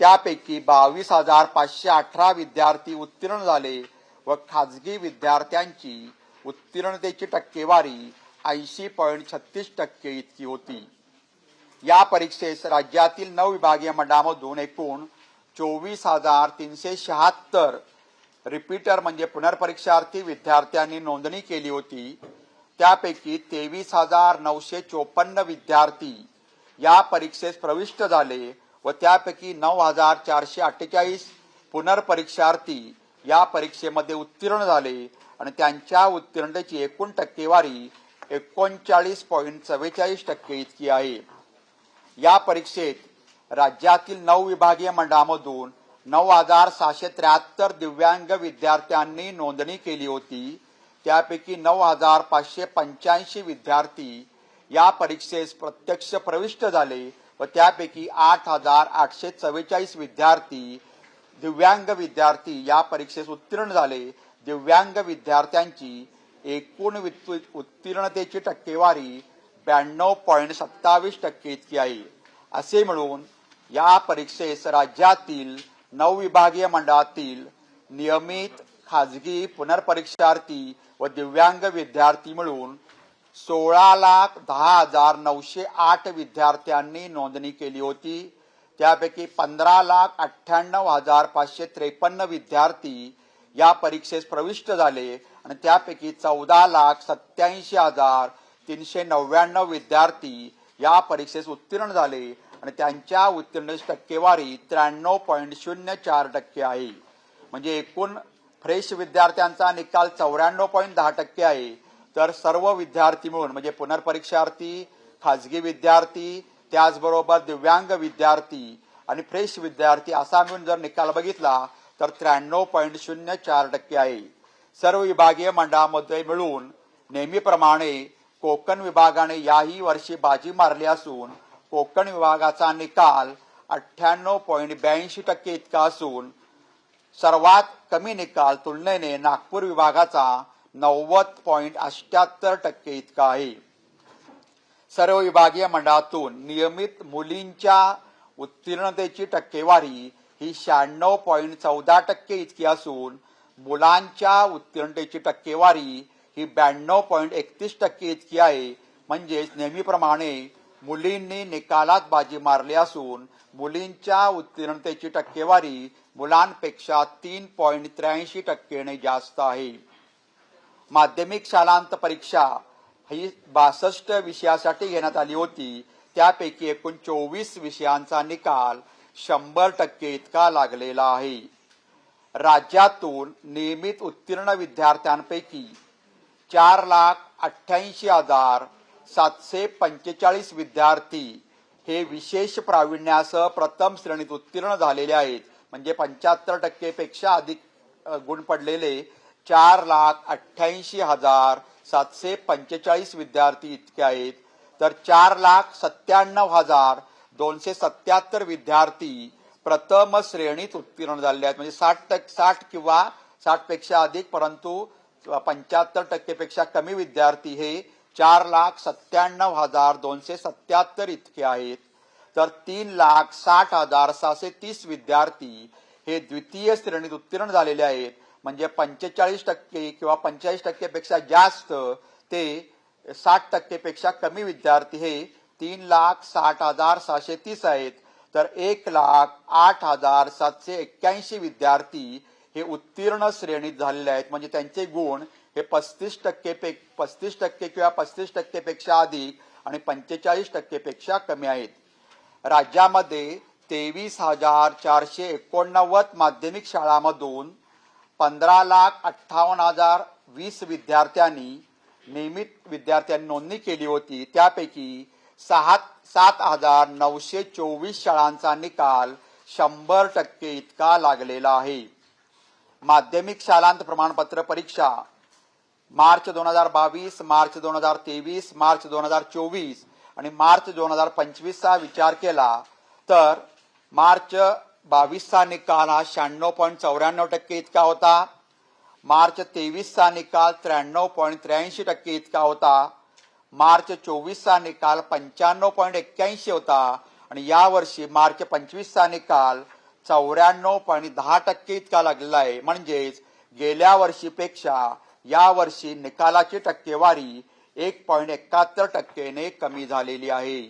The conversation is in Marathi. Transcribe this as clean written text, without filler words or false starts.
त्यापैकी 22,518 विद्यार्थी उत्तीर्ण झाले व खाजगी विद्यार्थ्यांची उत्तीर्णतेची टक्केवारी 80.36% इतकी होती। या परीक्षेस राज्यातील 9 विभागीय मंडळामधून एकूण 24,376 रिपीटर म्हणजे पुनर्परीक्षार्थी विद्यार्थ्यांनी नोंदणी केली होती। त्यापैकी 23,954 विद्यार्थी या परीक्षेस प्रविष्ट झाले व त्यापैकी 9,448 पुनर्परीक्षार्थी या परीक्षेमध्ये उत्तीर्ण झाले आणि त्यांच्या उत्तीर्णतेची एकूण टक्केवारी 39.44% इतकी आहे। या परीक्षेत राज्यातील 9 विभागीय मंडळामधून 9,673 दिव्यांग विद्यार्थ्यांनी नोंदणी केली होती। त्यापैकी 9,585 विद्यार्थी या परीक्षेस प्रत्यक्ष प्रविष्ट झाले व त्यापैकी 8,844 विद्यार्थी दिव्यांग विद्यार्थी या परीक्षेस उत्तीर्ण झाले। दिव्यांग विद्यार्थ्यांची एकूण उत्तीर्णतेची टक्केवारी 92.27% इतकी आहे। असे मिळून या परीक्षेस राज्यातील 9 विभागीय मंडळातील नियमित, खाजगी, पुनर्परीक्षार्थी व दिव्यांग विद्यार्थी मिळून 16,10,908 विद्यार्थ्यांनी नोंदणी केली होती। त्यापैकी 15,98,553 विद्यार्थी या परीक्षेस प्रविष्ट झाले आणि त्यापैकी 14,87,399 विद्यार्थी या परीक्षेस उत्तीर्ण झाले आणि त्यांच्या उत्तीर्णतेची टक्केवारी 93.04% आहे। म्हणजे एकूण फ्रेश विद्यार्थ्यांचा निकाल 94.10% आहे। तर सर्व विद्यार्थी मिळून म्हणजे पुनर्परीक्षार्थी, खाजगी विद्यार्थी, त्याचबरोबर दिव्यांग विद्यार्थी आणि फ्रेश विद्यार्थी असा मिळून जर निकाल बघितला तर 93.04% आहे। सर्व विभागीय मंडळामध्ये मिळून नेहमीप्रमाणे कोकण विभागाने याही वर्षी बाजी मारली असून कोकण विभागाचा निकाल 98.82% इतका असून सर्वात कमी निकाल तुलनेने नागपूर विभागाचा 90.78% इतका आहे। सर्व विभागीय मंडळातून नियमित मुलींच्या उत्तीर्णतेची टक्केवारी ही 96.14% इतकी असून मुलांच्या उत्तीर्णतेची टक्केवारी ही 92.31% इतकी आहे। म्हणजेच नेहमीप्रमाणे मुलींनी निकालात बाजी मारली असून मुलींच्या उत्तीर्णतेची टक्केवारी मुलांपेक्षा 3.83% जास्त आहे। माध्यमिक शालांत परीक्षा ही 62 विषयासाठी घेण्यात आली होती। त्यापैकी एकूण 24 विषयांचा निकाल 100% इतका लागलेला आहे। राज्यातून नियमित उत्तीर्ण विद्यार्थ्यांपैकी 4,88,745 विद्यार्थी हे विशेष प्रावीण्यासह प्रथम श्रेणीत उत्तीर्ण झालेले आहेत। म्हणजे 75% पेक्षा अधिक गुण पडलेले 4,88,745 विद्यार्थी इतके आहेत। तर 4,97,277 विद्यार्थी प्रथम श्रेणीत उत्तीर्ण झालेले आहेत। म्हणजे 60 किंवा 60 पेक्षा अधिक परंतु 75% पेक्षा कमी विद्यार्थी हे 4,97,277 इतके आहेत। तर 3,60,730 विद्यार्थी हे द्वितीय श्रेणीत उत्तीर्ण झालेले आहेत। म्हणजे 45% किंवा 45% पेक्षा जास्त ते 60% पेक्षा कमी विद्यार्थी हे 3,60,730 आहेत। तर 1,08,781 विद्यार्थी हे उत्तीर्ण श्रेणीत झालेले आहेत। म्हणजे त्यांचे गुण हे 35% किंवा 35% पेक्षा अधिक आणि 45% पेक्षा कमी आहेत। राज्यामध्ये 23,489 माध्यमिक शाळांमधून 15,58,020 विद्यार्थ्यांनी नियमित विद्यार्थ्यांनी नोंदणी केली होती। त्यापैकी 7,924 शाळांचा निकाल 100% इतका लागलेला आहे। माध्यमिक शालांत प्रमाणपत्र परीक्षा मार्च 2022, मार्च 2023, मार्च 2024 आणि मार्च 2025 चा विचार केला तर मार्च 22 चा निकाल हा 96.94% इतका होता। मार्च 23 चा निकाल 93.83% इतका होता। मार्च 24 चा निकाल 95.81 होता आणि यावर्षी मार्च 25 चा निकाल 94.10% इतका लागलेला आहे. म्हणजेच गेल्या वर्षीपेक्षा या वर्षी निकालाची टक्केवारी 1.71% ने कमी झालेली आहे.